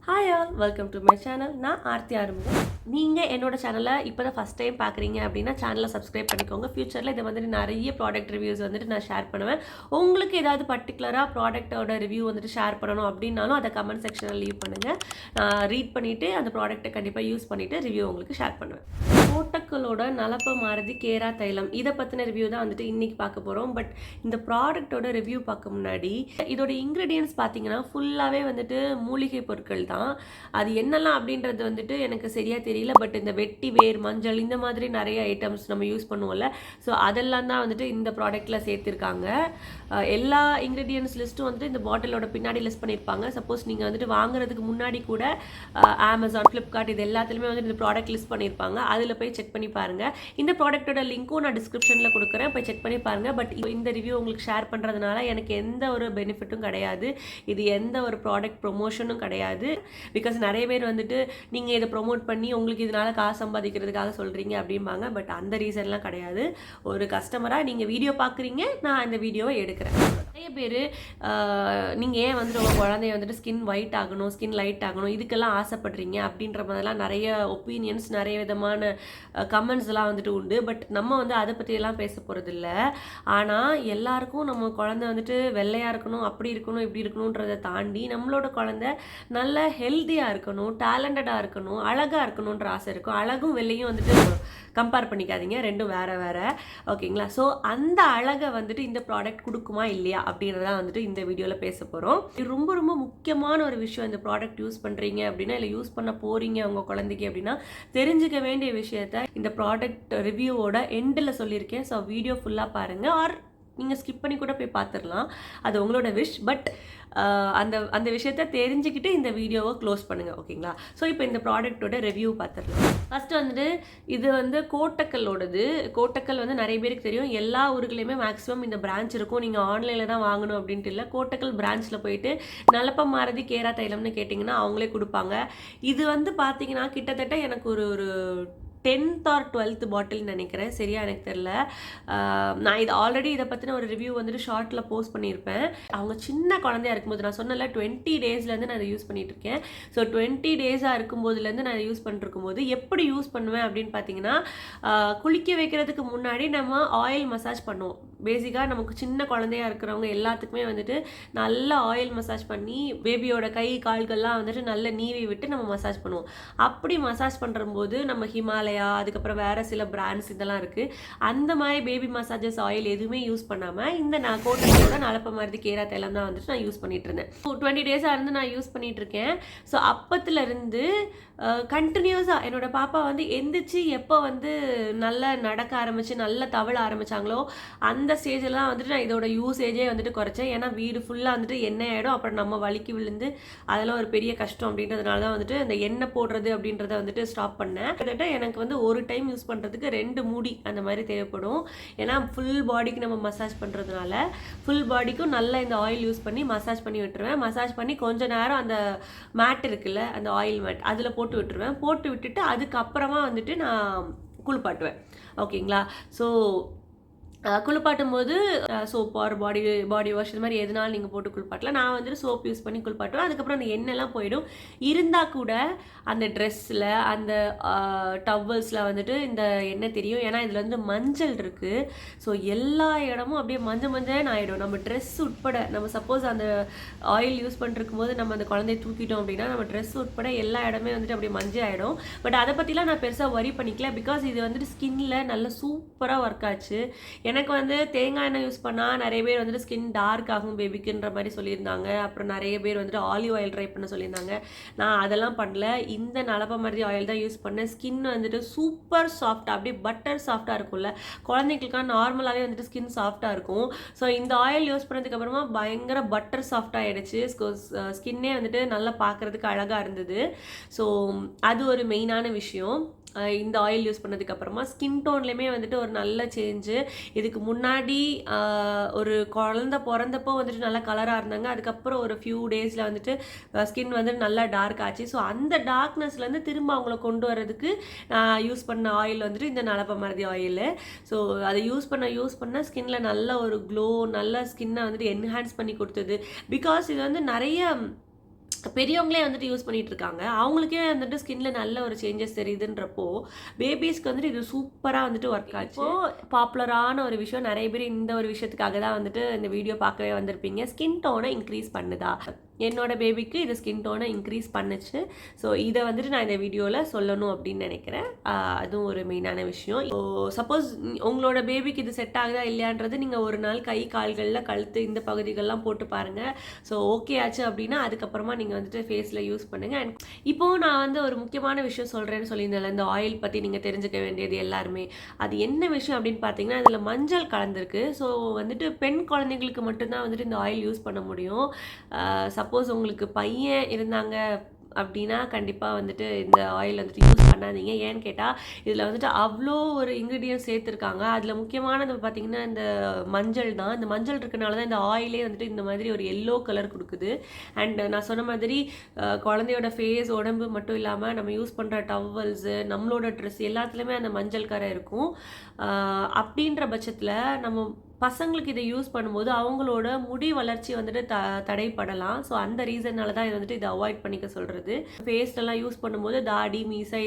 Hi all, welcome to my channel. நான் ஆர்த்தி ஆறுமுகம். நீங்கள் என்னோட சேனலை இப்போ தான் ஃபஸ்ட் டைம் பார்க்குறீங்க அப்படின்னா சேனலை சப்ஸ்கிரைப் பண்ணிக்கோங்க. ஃபியூச்சரில் இதை வந்துட்டு நிறைய ப்ராடக்ட் ரிவ்யூஸ் வந்துட்டு நான் ஷேர் பண்ணுவேன். உங்களுக்கு ஏதாவது பர்டிகுலராக ப்ராடக்ட்டோட ரிவ்யூ வந்துட்டு ஷேர் பண்ணணும் அப்படின்னாலும் அதை கமெண்ட் செக்ஷனில் லீவ் பண்ணுங்கள். நான் ரீட் பண்ணிவிட்டு அந்த ப்ராடக்ட்டை கண்டிப்பாக யூஸ் பண்ணிவிட்டு ரிவ்யூ உங்களுக்கு ஷேர் பண்ணுவேன். கோட்டக்களோட நலப்ப மாருதி கேரா தைலம் இதை பற்றின ரிவ்யூ தான் வந்துட்டு இன்றைக்கி பார்க்க போகிறோம். பட் இந்த ப்ராடக்ட்டோட ரிவ்யூ பார்க்க முன்னாடி இதோட இன்க்ரீடியன்ஸ் பார்த்தீங்கன்னா ஃபுல்லாகவே வந்துட்டு மூலிகை பொருட்கள் தான். அது என்னெல்லாம் அப்படின்றது வந்துட்டு எனக்கு சரியாக தெரியல. பட் இந்த வெட்டி வேர் மஞ்சள் இந்த மாதிரி நிறைய ஐட்டம்ஸ் நம்ம யூஸ் பண்ணுவோம்ல, ஸோ அதெல்லாம் தான் வந்துட்டு இந்த ப்ராடக்ட்டில் சேர்த்துருக்காங்க. எல்லா இன்க்ரீடியன்ஸ் லிஸ்ட்டும் வந்துட்டு இந்த பாட்டிலோட பின்னாடி லிஸ்ட் பண்ணியிருப்பாங்க. சப்போஸ் நீங்கள் வந்துட்டு வாங்குறதுக்கு முன்னாடி கூட அமேசான், ஃப்ளிப்கார்ட் இது எல்லாத்துலேயுமே வந்துட்டு இந்த ப்ராடக்ட் லிஸ்ட் பண்ணியிருப்பாங்க. அதில் போய் செக் பண்ணி பாருங்கள். இந்த ப்ராடக்ட்டோட லிங்க்கும் நான் டிஸ்கிரிப்ஷனில் கொடுக்குறேன், போய் செக் பண்ணி பாருங்கள். பட் இந்த ரிவ்யூ உங்களுக்கு ஷேர் பண்ணுறதுனால எனக்கு எந்த ஒரு பெனிஃபிட்டும் கிடையாது. இது எந்த ஒரு ப்ராடக்ட் ப்ரொமோஷனும் கிடையாது. பிகாஸ் நிறைய பேர் வந்துட்டு நீங்கள் இதை ப்ரொமோட் பண்ணி உங்களுக்கு இதனால் காசு சம்பாதிக்கிறதுக்காக சொல்கிறீங்க அப்படிம்பாங்க. பட் அந்த ரீசன்லாம் கிடையாது. ஒரு கஸ்டமராக நீங்கள் வீடியோ பார்க்குறீங்க, நான் அந்த வீடியோவை எடுக்கிறேன். நிறைய பேர் நீங்கள் ஏன் வந்துட்டு உங்கள் குழந்தைய வந்துட்டு ஸ்கின் ஒயிட் ஆகணும், ஸ்கின் லைட் ஆகணும், இதுக்கெல்லாம் ஆசைப்படுறீங்க அப்படின்ற மாதிரிலாம் நிறைய ஒப்பீனியன்ஸ், நிறைய விதமான கமெண்ட்ஸ் எல்லாம் வந்துட்டு உண்டு. பட் நம்ம வந்து அதை பற்றியெல்லாம் பேச போகிறது இல்லை. ஆனால் எல்லாருக்கும் நம்ம குழந்தை வந்துட்டு வெள்ளையாக இருக்கணும், அப்படி இருக்கணும், இப்படி இருக்கணுன்றதை தாண்டி நம்மளோட குழந்தை நல்ல ஹெல்த்தியாக இருக்கணும், டேலண்டடாக இருக்கணும், அழகாக இருக்கணுன்ற ஆசை இருக்கும். அழகும் வெள்ளையும் வந்துட்டு கம்பேர் பண்ணிக்காதீங்க, ரெண்டும் வேறு வேறு. ஓகேங்களா? ஸோ அந்த அழகை வந்துட்டு இந்த ப்ராடக்ட் கொடுக்குமா இல்லையா அப்படின்றத வந்துட்டு இந்த வீடியோவில் பேச போகிறோம். இது ரொம்ப ரொம்ப முக்கியமான ஒரு விஷயம். இந்த ப்ராடக்ட் யூஸ் பண்ணுறீங்க அப்படின்னா, இல்லை யூஸ் பண்ண போகிறீங்க உங்கள் குழந்தைக்கு அப்படின்னா தெரிஞ்சுக்க வேண்டிய விஷயத்த இந்த ப்ராடக்ட் ரிவ்யூவோட எண்டில் சொல்லியிருக்கேன். ஸோ வீடியோ ஃபுல்லாக பாருங்கள். ஆர் நீங்கள் ஸ்கிப் பண்ணி கூட போய் பார்த்துடலாம், அது உங்களோட விஷ். பட் அந்த விஷயத்த தெரிஞ்சுக்கிட்டு இந்த வீடியோவை க்ளோஸ் பண்ணுங்கள். ஓகேங்களா? ஸோ இப்போ இந்த ப்ராடக்ட்டோட ரிவ்யூ பார்த்துடலாம். ஃபஸ்ட்டு வந்துட்டு இது வந்து கோட்டக்கல்லோடது. கோட்டக்கல் வந்து நிறைய பேருக்கு தெரியும். எல்லா ஊர்களையுமே மேக்ஸிமம் இந்த பிரான்ச் இருக்கும். நீங்கள் ஆன்லைனில் தான் வாங்கணும் அப்படின்ட்டு இல்லை. கோட்டக்கல் பிரான்ச்சில் போயிட்டு நலப்ப மாருதி கேரா தைலம்னு கேட்டிங்கன்னா அவங்களே கொடுப்பாங்க. இது வந்து பார்த்தீங்கன்னா கிட்டத்தட்ட எனக்கு ஒரு 10th or 12th பாட்டில் நினைக்கிறேன், சரியா எனக்கு தெரில. நான் இது ஆல்ரெடி இதை பற்றின ஒரு ரிவ்யூ வந்துட்டு ஷார்ட்டில் போஸ்ட் பண்ணியிருப்பேன். அவங்க சின்ன குழந்தையா இருக்கும்போது, நான் சொன்னல 20 டேஸ்லேருந்து நான் இதை யூஸ் பண்ணிகிட்ருக்கேன். ஸோ 20 டேஸாக இருக்கும்போதுலேருந்து நான் யூஸ் பண்ணிருக்கும்போது எப்படி யூஸ் பண்ணுவேன் அப்படின்னு பார்த்தீங்கன்னா, குளிக்க வைக்கிறதுக்கு முன்னாடி நம்ம ஆயில் மசாஜ் பண்ணுவோம். பேசிக்காக நமக்கு சின்ன குழந்தையா இருக்கிறவங்க எல்லாத்துக்குமே வந்துட்டு நல்ல ஆயில் மசாஜ் பண்ணி பேபியோட கை கால்கள்லாம் வந்துட்டு நல்ல நீவி விட்டு நம்ம மசாஜ் பண்ணுவோம். அப்படி மசாஜ் பண்ணும்போது நம்ம ஹிமாலயா, அதுக்கப்புறம் வேறு சில பிராண்ட்ஸ் இதெல்லாம் இருக்குது. அந்த மாதிரி பேபி மசாஜஸ் ஆயில் எதுவுமே யூஸ் பண்ணாமல் இந்த நான் கோட்டக்கலோட நலப்ப மாருதி கேரா தைலம் தான் வந்துட்டு நான் யூஸ் பண்ணிகிட்டு இருந்தேன். 20 டேஸாக இருந்து நான் யூஸ் பண்ணிகிட்டு இருக்கேன். ஸோ அப்பத்துலேருந்து கண்டினியூஸாக என்னோடய பாப்பா வந்து எந்திரிச்சு எப்போ வந்து நல்லா நடக்க ஆரம்பித்து நல்லா தவள ஆரம்பித்தாங்களோ அந்த ஸ்டேஜில் தான் வந்துட்டு நான் இதோட யூசேஜே வந்துட்டு குறைச்சேன். ஏன்னா வீடு ஃபுல்லாக வந்துட்டு எண்ணெய் ஆகிடும், அப்புறம் நம்ம வலிக்கு விழுந்து அதெல்லாம் ஒரு பெரிய கஷ்டம் அப்படின்றதுனால தான் வந்துட்டு அந்த எண்ணெய் போடுறது அப்படின்றத வந்துட்டு ஸ்டாப் பண்ணேன். கிட்டத்தட்ட எனக்கு வந்து ஒரு டைம் யூஸ் பண்ணுறதுக்கு 2 மூடி அந்த மாதிரி தேவைப்படும். ஏன்னா ஃபுல் பாடிக்கு நம்ம மசாஜ் பண்ணுறதுனால ஃபுல் பாடிக்கும் நல்லா இந்த ஆயில் யூஸ் பண்ணி மசாஜ் பண்ணி விட்டுருவேன். மசாஜ் பண்ணி கொஞ்சம் நேரம் அந்த மேட் இருக்குல்ல, அந்த ஆயில் மேட் அதில் போட்டு விட்டுருவேன். போட்டு விட்டுட்டு அதுக்கப்புறமா வந்துட்டு நான் குளிப்பாட்டுவேன். ஓகேங்களா? ஸோ குளிப்பாட்டும் போது சோப் ஆர் பாடி வாஷ் இது மாதிரி எதுனாலும் நீங்கள் போட்டு குளிப்பாட்டலாம். நான் வந்துட்டு சோப் யூஸ் பண்ணி குளிப்பாட்டுவேன். அதுக்கப்புறம் அந்த எண்ணெய்லாம் போயிடும். இருந்தால் கூட அந்த ட்ரெஸ்ஸில் அந்த டவல்ஸில் வந்துட்டு இந்த எண்ணெய் தெரியும். ஏன்னா இதில் வந்து மஞ்சள் இருக்குது. ஸோ எல்லா இடமும் அப்படியே மஞ்சள்னு ஆகிடும். நம்ம ட்ரெஸ் உட்பட, நம்ம சப்போஸ் அந்த ஆயில் யூஸ் பண்ணிருக்கும் போது நம்ம அந்த குழந்தைய தூக்கிட்டோம் அப்படின்னா நம்ம ட்ரெஸ் உட்பட எல்லா இடமே வந்துட்டு அப்படியே மஞ்சள் ஆகிடும். பட் அதை பற்றிலாம் நான் பெருசாக வரி பண்ணிக்கல. பிகாஸ் இது வந்துட்டு ஸ்கின்னில் நல்லா சூப்பராக ஒர்க் ஆச்சு. எனக்கு வந்து தேங்காய் எண்ணெய் யூஸ் பண்ணால் நிறைய பேர் வந்துட்டு ஸ்கின் டார்க் ஆகும் பேபிக்குன்ற மாதிரி சொல்லியிருந்தாங்க. அப்புறம் நிறைய பேர் வந்துட்டு ஆலிவ் ஆயில் ட்ரை பண்ண சொல்லியிருந்தாங்க. நான் அதெல்லாம் பண்ணல. இந்த நலப்ப மாருதி ஆயில் தான் யூஸ் பண்ணேன். ஸ்கின் வந்துட்டு சூப்பர் சாஃப்டாக, அப்படியே பட்டர் சாஃப்டாக இருக்கும்ல, குழந்தைங்களுக்காக நார்மலாகவே வந்துட்டு ஸ்கின் சாஃப்டாக இருக்கும். ஸோ இந்த ஆயில் யூஸ் பண்ணதுக்கு அப்புறமா பயங்கர பட்டர் சாஃப்டாக ஆகிடுச்சு. ஸ்கின்னே வந்துட்டு நல்லா பார்க்குறதுக்கு அழகாக இருந்தது. ஸோ அது ஒரு மெயினான விஷயம். இந்த ஆயில் யூஸ் பண்ணதுக்கப்புறமா ஸ்கின் டோன்லேயுமே வந்துட்டு ஒரு நல்ல சேஞ்சு. இதுக்கு முன்னாடி ஒரு குழந்த பிறந்தப்போ வந்துட்டு நல்லா கலராக இருந்தாங்க. அதுக்கப்புறம் ஒரு ஃபியூ டேஸில் வந்துட்டு ஸ்கின் வந்துட்டு நல்லா டார்க் ஆச்சு. ஸோ அந்த டார்க்னஸ்லேருந்து திரும்ப அவங்கள கொண்டு வரதுக்கு யூஸ் பண்ண ஆயில் வந்துட்டு இந்த நலப்ப மாருதி ஆயில். ஸோ அதை யூஸ் பண்ண ஸ்கின்னில் நல்ல ஒரு க்ளோ, நல்ல ஸ்கின்னை வந்துட்டு என்ஹான்ஸ் பண்ணி கொடுத்தது. பிகாஸ் இது வந்து நிறைய பெரியவங்களே வந்துட்டு யூஸ் பண்ணிட்டு இருக்காங்க. அவங்களுக்கே வந்துட்டு ஸ்கின்ல நல்ல ஒரு சேஞ்சஸ் தெரியுதுன்றப்போ, பேபீஸ்க்கு வந்துட்டு இது சூப்பரா வந்துட்டு ஒர்க் ஆச்சு. இப்போ பாப்புலரான ஒரு விஷயம், நெறைய பேர் இந்த ஒரு விஷயத்துக்காக தான் வந்துட்டு இந்த வீடியோ பார்க்கவே வந்திருப்பீங்க. ஸ்கின் டோனை இன்க்ரீஸ் பண்ணுதா? என்னோட பேபிக்கு இது ஸ்கின் டோனை இன்க்ரீஸ் பண்ணுச்சு. ஸோ இதை வந்துட்டு நான் இந்த வீடியோவில் சொல்லணும் அப்படின்னு நினைக்கிறேன். அதுவும் ஒரு மெயினான விஷயம். ஸோ சப்போஸ் உங்களோட பேபிக்கு இது செட் ஆகுதா இல்லையான்றது நீங்கள் ஒரு நாள் கை கால்களில் கழுத்து இந்த பகுதிகள்லாம் போட்டு பாருங்கள். ஸோ ஓகே ஆச்சு அப்படின்னா அதுக்கப்புறமா நீங்கள் வந்துட்டு ஃபேஸில் யூஸ் பண்ணுங்கள். அண்ட் இப்போது நான் வந்து ஒரு முக்கியமான விஷயம் சொல்கிறேன்னு சொல்லியிருந்தேன், இந்த ஆயில் பற்றி நீங்கள் தெரிஞ்சுக்க வேண்டியது எல்லாருமே. அது என்ன விஷயம் அப்படின்னு பார்த்தீங்கன்னா, இதில் மஞ்சள் கலந்துருக்கு. ஸோ வந்துட்டு பெண் குழந்தைங்களுக்கு மட்டும்தான் வந்துட்டு இந்த ஆயில் யூஸ் பண்ண முடியும். சப்போஸ் உங்களுக்கு பையன் இருந்தாங்க அப்படின்னா கண்டிப்பாக வந்துட்டு இந்த ஆயில் வந்துட்டு யூஸ் பண்ணாதீங்க. ஏன்னு கேட்டால் இதில் வந்துட்டு அவ்வளோ ஒரு இன்க்ரீடியன்ட் சேர்த்துருக்காங்க. அதில் முக்கியமானது பார்த்திங்கன்னா இந்த மஞ்சள் தான். இந்த மஞ்சள் இருக்கனால தான் இந்த ஆயிலே வந்துட்டு இந்த மாதிரி ஒரு எல்லோ கலர் கொடுக்குது. அண்ட் நான் சொன்ன மாதிரி குழந்தையோட ஃபேஸ், உடம்பு மட்டும் இல்லாமல் நம்ம யூஸ் பண்ணுற டவல்ஸு, நம்மளோட ட்ரெஸ் எல்லாத்துலேயுமே அந்த மஞ்சள் கரை இருக்கும். அப்படின்ற பட்சத்தில் நம்ம பசங்களுக்கு இதை யூஸ் பண்ணும்போது அவங்களோட முடி வளர்ச்சி வந்துட்டு தடைப்படலாம். ஸோ அந்த ரீசன்னால தான் இது வந்துட்டு இதை அவாய்ட் பண்ணிக்க சொல்கிறது. ஃபேஸ்லலாம் யூஸ் பண்ணும்போது தாடி, மீசை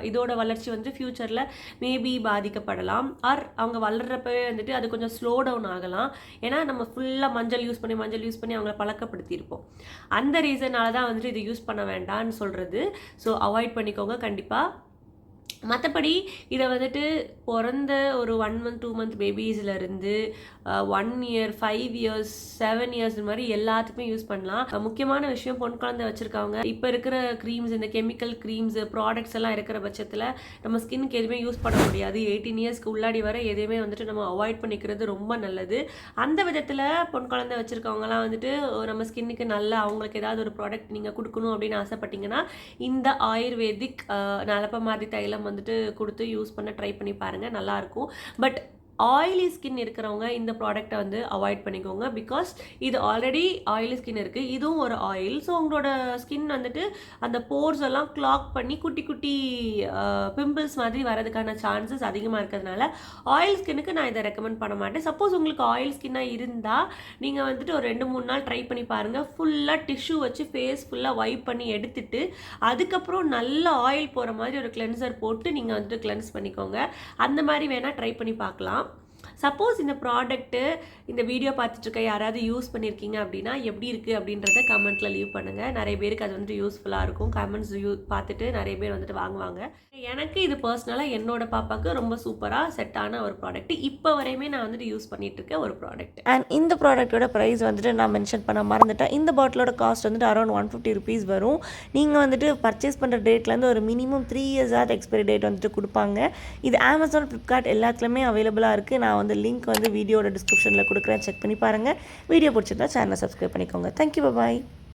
இதோட வளர்ச்சி வந்து ஃப்யூச்சரில் மேபி பாதிக்கப்படலாம். ஆர் அவங்க வளர்கிறப்பவே வந்துட்டு அது கொஞ்சம் ஸ்லோ டவுன் ஆகலாம். ஏன்னா நம்ம ஃபுல்லாக மஞ்சள் யூஸ் பண்ணி அவங்கள பழக்கப்படுத்தியிருப்போம். அந்த ரீசனால தான் வந்துட்டு இது யூஸ் பண்ண வேண்டாம்னு சொல்கிறது. ஸோ அவாய்ட் பண்ணிக்கோங்க கண்டிப்பாக. மற்றபடி இதை வந்துட்டு பிறந்த ஒரு 1 month 2 month பேபிஸ்லேருந்து 1 year 5 years 7 years இந்த மாதிரி எல்லாத்துக்குமே யூஸ் பண்ணலாம். முக்கியமான விஷயம், பொன் குழந்தை வச்சுருக்காங்க, இப்போ இருக்கிற க்ரீம்ஸ், இந்த கெமிக்கல் க்ரீம்ஸ் ப்ராடக்ட்ஸ் எல்லாம் இருக்கிற பட்சத்தில் நம்ம ஸ்கின்க்கு எதுவுமே யூஸ் பண்ண முடியாது. 18 yearsக்கு உள்ளாடி வர எதுவுமே வந்துட்டு நம்ம அவாய்ட் பண்ணிக்கிறது ரொம்ப நல்லது. அந்த விதத்தில் பொன் குழந்தை வச்சுருக்கவங்கலாம் வந்துட்டு நம்ம ஸ்கின்னுக்கு நல்லா அவங்களுக்கு ஏதாவது ஒரு ப்ராடக்ட் நீங்கள் கொடுக்கணும் அப்படின்னு ஆசைப்பட்டீங்கன்னா இந்த ஆயுர்வேதிக் நலப்பமாதி தைலம் வந்துட்டு கொடுத்து யூஸ் பண்ண ட்ரை பண்ணி பாருங்கள், நல்லாயிருக்கும். பட் ஆயிலி ஸ்கின் இருக்கிறவங்க இந்த ப்ராடக்டை வந்து அவாய்ட் பண்ணிக்கோங்க. பிகாஸ் இது ஆல்ரெடி ஆயிலி ஸ்கின் இருக்குது, இதுவும் ஒரு ஆயில். ஸோ உங்களோட ஸ்கின் வந்துட்டு அந்த போர்ஸ் எல்லாம் கிளாக் பண்ணி குட்டி குட்டி பிம்பிள்ஸ் மாதிரி வரதுக்கான சான்சஸ் அதிகமாக இருக்கிறதுனால ஆயில் ஸ்கின்னுக்கு நான் இதை ரெக்கமெண்ட் பண்ண மாட்டேன். சப்போஸ் உங்களுக்கு ஆயில் ஸ்கின்னாக இருந்தால் நீங்கள் வந்துட்டு ஒரு 2-3 நாள் ட்ரை பண்ணி பாருங்கள். ஃபுல்லாக டிஷ்யூ வச்சு ஃபேஸ் ஃபுல்லாக வைப் பண்ணி எடுத்துட்டு அதுக்கப்புறம் நல்ல ஆயில் போகிற மாதிரி ஒரு கிளென்சர் போட்டு நீங்கள் வந்துட்டு கிளென்ஸ் பண்ணிக்கோங்க. அந்த மாதிரி வேணால் ட்ரை பண்ணி பார்க்கலாம். சப்போஸ் இந்த ப்ராடக்ட்டு இந்த வீடியோ பார்த்துட்ருக்க யாராவது யூஸ் பண்ணியிருக்கீங்க அப்படின்னா எப்படி இருக்குது அப்படின்றத கமெண்ட்டில் லீவ் பண்ணுங்கள். நிறைய பேருக்கு அது வந்துட்டு யூஸ்ஃபுல்லாக இருக்கும். கமெண்ட்ஸ் பார்த்துட்டு நிறைய பேர் வந்துட்டு வாங்குவாங்க. எனக்கு இது பர்சனலாக என்னோட பாப்பாவுக்கு ரொம்ப சூப்பராக செட் ஆன ஒரு ப்ராடக்ட். இப்போ வரையுமே நான் வந்துட்டு யூஸ் பண்ணிகிட்ருக்க ஒரு ப்ராடக்ட். அண்ட் இந்த ப்ராடக்ட்டோட ப்ரைஸ் வந்துட்டு நான் மென்ஷன் பண்ண மறந்துட்டேன். இந்த பாட்டிலோட காஸ்ட் வந்துட்டு அரௌண்ட் 150 rupees வரும். நீங்கள் வந்துட்டு பர்ச்சேஸ் பண்ணுற டேட்லேருந்து ஒரு மினிமம் 3 years எக்ஸ்பைரி டேட் வந்துட்டு கொடுப்பாங்க. இது Amazon, Flipkart எல்லாத்துலேயுமே அவைலபிளாக இருக்குது. நான் வந்து லிங்க் வந்து வீடியோட டிஸ்கிரிப்ஷனில் கொடுக்குறேன், செக் பண்ணி பாருங்கள். வீடியோ பிடிச்சிருந்தா சேனலை சப்ஸ்கிரைப் பண்ணிக்கோங்க. தேங்க்யூ, பாய்.